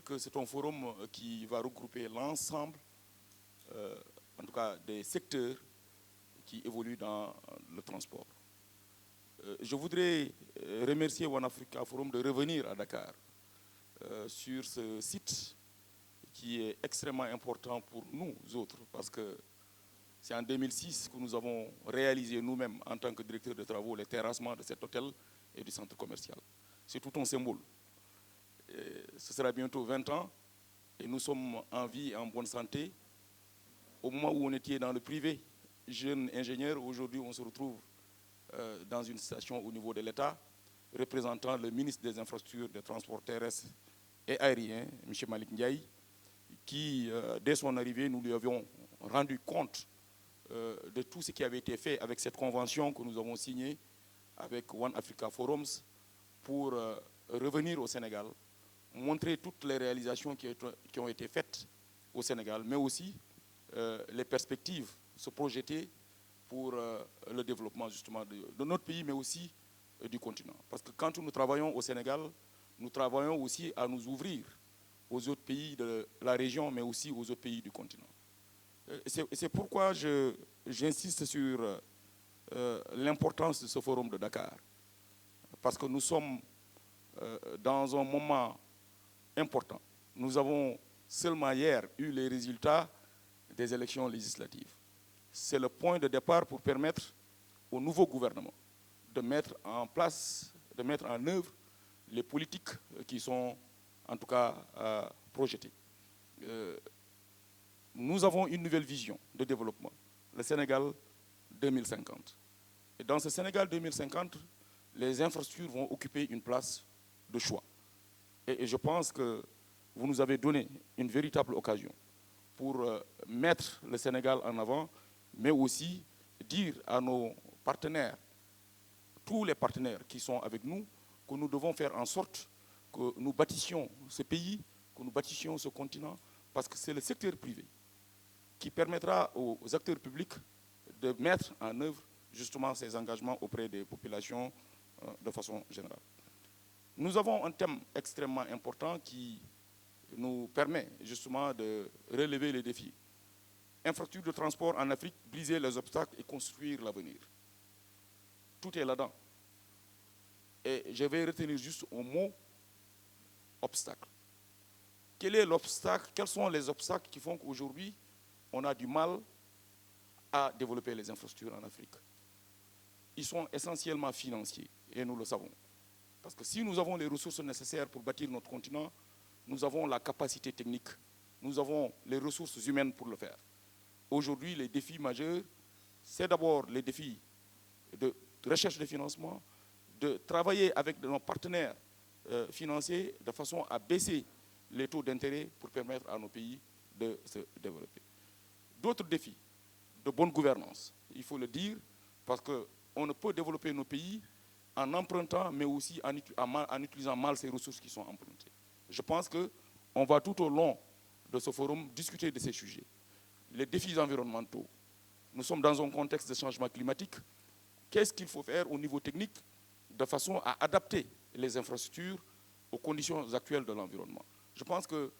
que c'est un forum qui va regrouper l'ensemble, en tout cas des secteurs qui évoluent dans le transport. Je voudrais remercier One Africa Forum de revenir à Dakar sur ce site qui est extrêmement important pour nous autres, parce que c'est en 2006 que nous avons réalisé nous-mêmes, en tant que directeur de travaux, les terrassements de cet hôtel et du centre commercial. C'est tout un symbole. Et ce sera bientôt 20 ans, et nous sommes en vie et en bonne santé. Au moment où on était dans le privé, jeune ingénieur, aujourd'hui on se retrouve dans une station au niveau de l'État, représentant le ministre des Infrastructures, des Transports terrestres et aériens, M. Malik Ndiaye, qui, dès son arrivée, nous lui avions rendu compte de tout ce qui avait été fait avec cette convention que nous avons signée avec One Africa Forums pour revenir au Sénégal, montrer toutes les réalisations qui ont été faites au Sénégal, mais aussi les perspectives, se projeter pour le développement justement de notre pays, mais aussi du continent. Parce que quand nous travaillons au Sénégal, nous travaillons aussi à nous ouvrir aux autres pays de la région, mais aussi aux autres pays du continent. C'est pourquoi j'insiste sur l'importance de ce forum de Dakar. Parce que nous sommes dans un moment important. Nous avons seulement hier eu les résultats des élections législatives. C'est le point de départ pour permettre au nouveau gouvernement de mettre en place, de mettre en œuvre les politiques qui sont en tout cas projetées. Nous avons une nouvelle vision de développement, le Sénégal 2050. Et dans ce Sénégal 2050, les infrastructures vont occuper une place de choix. Et je pense que vous nous avez donné une véritable occasion pour mettre le Sénégal en avant, mais aussi dire à nos partenaires, tous les partenaires qui sont avec nous, que nous devons faire en sorte que nous bâtissions ce pays, que nous bâtissions ce continent, parce que c'est le secteur privé qui permettra aux acteurs publics de mettre en œuvre justement ces engagements auprès des populations de façon générale. Nous avons un thème extrêmement important qui nous permet justement de relever les défis. Infrastructure de transport en Afrique, briser les obstacles et construire l'avenir. Tout est là-dedans. Et je vais retenir juste un mot, obstacle. Quel est l'obstacle? Quels sont les obstacles qui font qu'aujourd'hui, on a du mal à développer les infrastructures en Afrique? Ils sont essentiellement financiers, et nous le savons. Parce que si nous avons les ressources nécessaires pour bâtir notre continent, nous avons la capacité technique, nous avons les ressources humaines pour le faire. Aujourd'hui, les défis majeurs, c'est d'abord les défis de recherche de financement, de travailler avec nos partenaires financiers de façon à baisser les taux d'intérêt pour permettre à nos pays de se développer. D'autres défis de bonne gouvernance, il faut le dire, parce qu'on ne peut développer nos pays en empruntant, mais aussi en utilisant mal ces ressources qui sont empruntées. Je pense qu'on va tout au long de ce forum discuter de ces sujets. Les défis environnementaux. Nous sommes dans un contexte de changement climatique. Qu'est-ce qu'il faut faire au niveau technique de façon à adapter les infrastructures aux conditions actuelles de l'environnement? Je pense que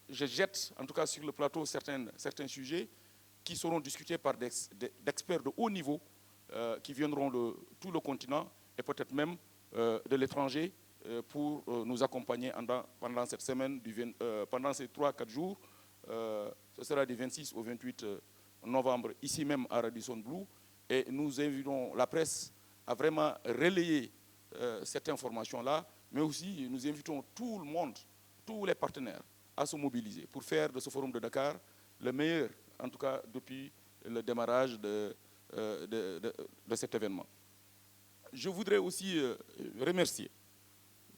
je jette, en tout cas sur le plateau, certains sujets qui seront discutés par des experts de haut niveau qui viendront de tout le continent et peut-être même de l'étranger pour nous accompagner pendant cette semaine, pendant ces 3-4 jours. Ce sera du 26 au 28 novembre, ici même à Radisson Blu. Et nous invitons la presse à vraiment relayer cette information-là, mais aussi nous invitons tout le monde, tous les partenaires, à se mobiliser pour faire de ce forum de Dakar le meilleur, en tout cas depuis le démarrage de cet événement. Je voudrais aussi remercier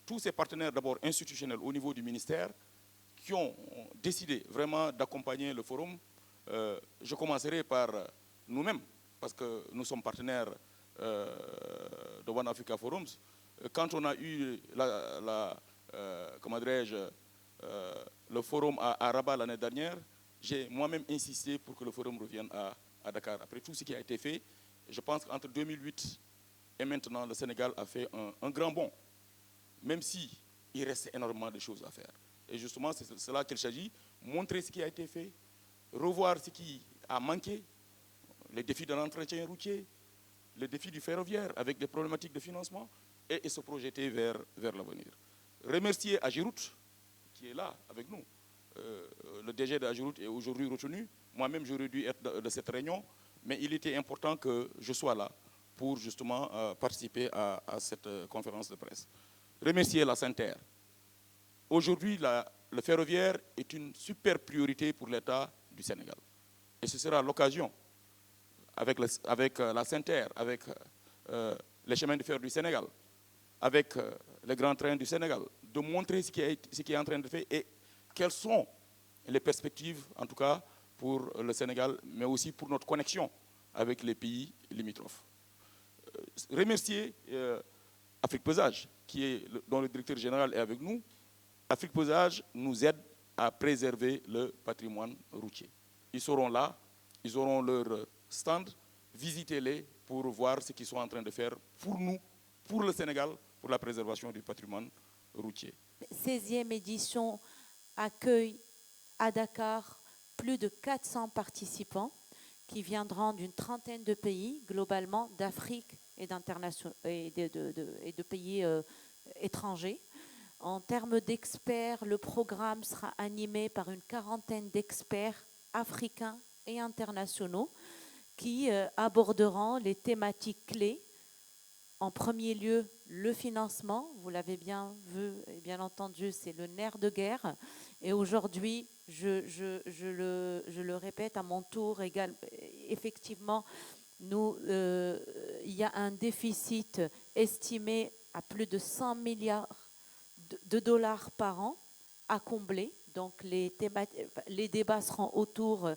tous ces partenaires d'abord institutionnels au niveau du ministère qui ont décidé vraiment d'accompagner le forum. Je commencerai par nous-mêmes, parce que nous sommes partenaires de One Africa Forums. Quand on a eu comment dirais-je, le forum à Rabat l'année dernière, j'ai moi-même insisté pour que le forum revienne à Dakar. Après tout ce qui a été fait, je pense qu'entre 2008 et maintenant, le Sénégal a fait un grand bond, même s'il reste énormément de choses à faire. Et justement, c'est cela qu'il s'agit, montrer ce qui a été fait, revoir ce qui a manqué, les défis de l'entretien routier, les défis du ferroviaire avec des problématiques de financement et se projeter vers l'avenir. Remercier Agirout, qui est là avec nous. Le DG d'Agirout est aujourd'hui retenu. Moi-même, j'aurais dû être de cette réunion, mais il était important que je sois là pour justement participer à cette conférence de presse. Remercier la Saint-Terre. Aujourd'hui, le ferroviaire est une super priorité pour l'État du Sénégal. Et ce sera l'occasion, avec la Saint-Terre, avec les chemins de fer du Sénégal, avec les grands trains du Sénégal, de montrer ce qui est en train de faire et quelles sont les perspectives, en tout cas, pour le Sénégal, mais aussi pour notre connexion avec les pays limitrophes. Remercier Afrique Pesage, dont le directeur général est avec nous. Afrique Pesage nous aide à préserver le patrimoine routier. Ils seront là, ils auront leur stand, visitez-les pour voir ce qu'ils sont en train de faire pour nous, pour le Sénégal, pour la préservation du patrimoine routier. 16e édition accueille à Dakar plus de 400 participants qui viendront d'une trentaine de pays, globalement d'Afrique et de pays étrangers. En termes d'experts, le programme sera animé par une quarantaine d'experts africains et internationaux qui aborderont les thématiques clés. En premier lieu, le financement, vous l'avez bien vu et bien entendu, c'est le nerf de guerre. Et aujourd'hui, je le répète à mon tour, effectivement, il y a un déficit estimé à plus de 100 milliards de dollars par an à combler. Donc les débats seront autour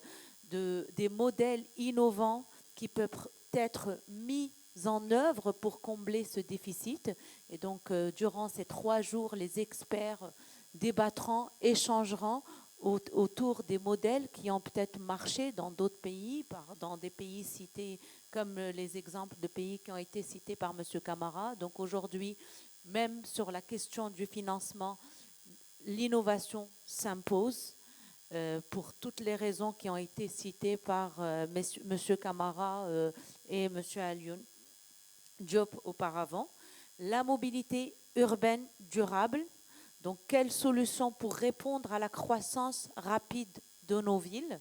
des modèles innovants qui peuvent être mis en œuvre pour combler ce déficit. Et donc, durant ces 3 jours, les experts débattront, échangeront autour des modèles qui ont peut-être marché dans d'autres pays, dans des pays cités comme les exemples de pays qui ont été cités par M. Camara. Donc aujourd'hui, même sur la question du financement, l'innovation s'impose pour toutes les raisons qui ont été citées par M. Camara et M. Alioune Diop auparavant. La mobilité urbaine durable, donc quelles solutions pour répondre à la croissance rapide de nos villes,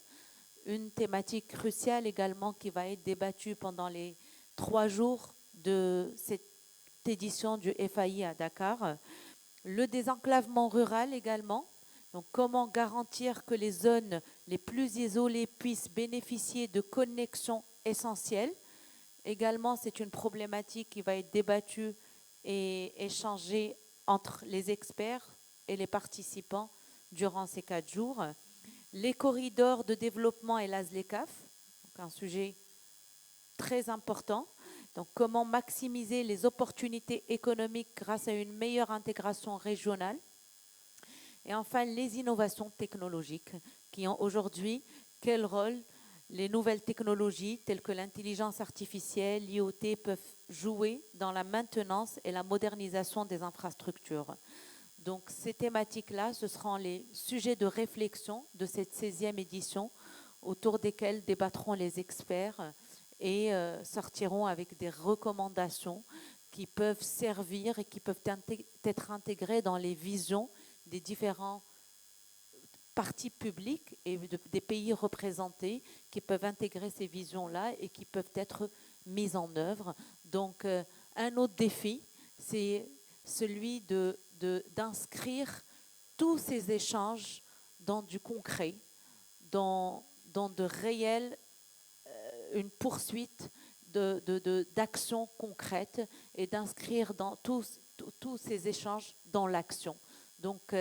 une thématique cruciale également qui va être débattue pendant les 3 jours de cette édition du FAI à Dakar. Le désenclavement rural également, donc comment garantir que les zones les plus isolées puissent bénéficier de connexions essentielles. Également, c'est une problématique qui va être débattue et échangée entre les experts et les participants durant ces 4 jours. Les corridors de développement et la ZLECAf, donc un sujet très important. Donc, comment maximiser les opportunités économiques grâce à une meilleure intégration régionale. Et enfin, les innovations technologiques qui ont aujourd'hui quel rôle les nouvelles technologies telles que l'intelligence artificielle, l'IoT peuvent jouer dans la maintenance et la modernisation des infrastructures. Donc ces thématiques-là, ce seront les sujets de réflexion de cette 16e édition autour desquels débattront les experts et sortiront avec des recommandations qui peuvent servir et qui peuvent être intégrées dans les visions des différents partis publics et des pays représentés qui peuvent intégrer ces visions-là et qui peuvent être mises en œuvre. Donc, un autre défi, c'est celui d'inscrire tous ces échanges dans du concret, dans de réels, une poursuite d'actions concrètes et d'inscrire dans tous ces échanges dans l'action. Donc,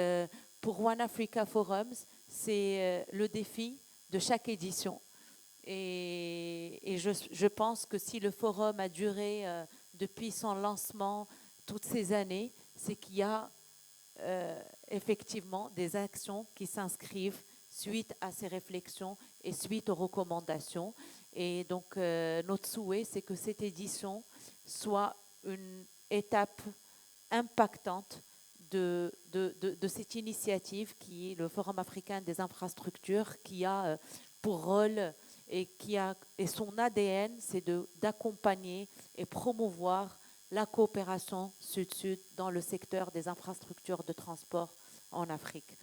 pour One Africa Forums, c'est le défi de chaque édition. Et je pense que si le forum a duré depuis son lancement toutes ces années, c'est qu'il y a effectivement des actions qui s'inscrivent suite à ces réflexions et suite aux recommandations. Et donc, notre souhait, c'est que cette édition soit une étape impactante de cette initiative qui est le Forum africain des infrastructures, qui a pour rôle et son ADN, c'est d'accompagner et promouvoir la coopération sud-sud dans le secteur des infrastructures de transport en Afrique.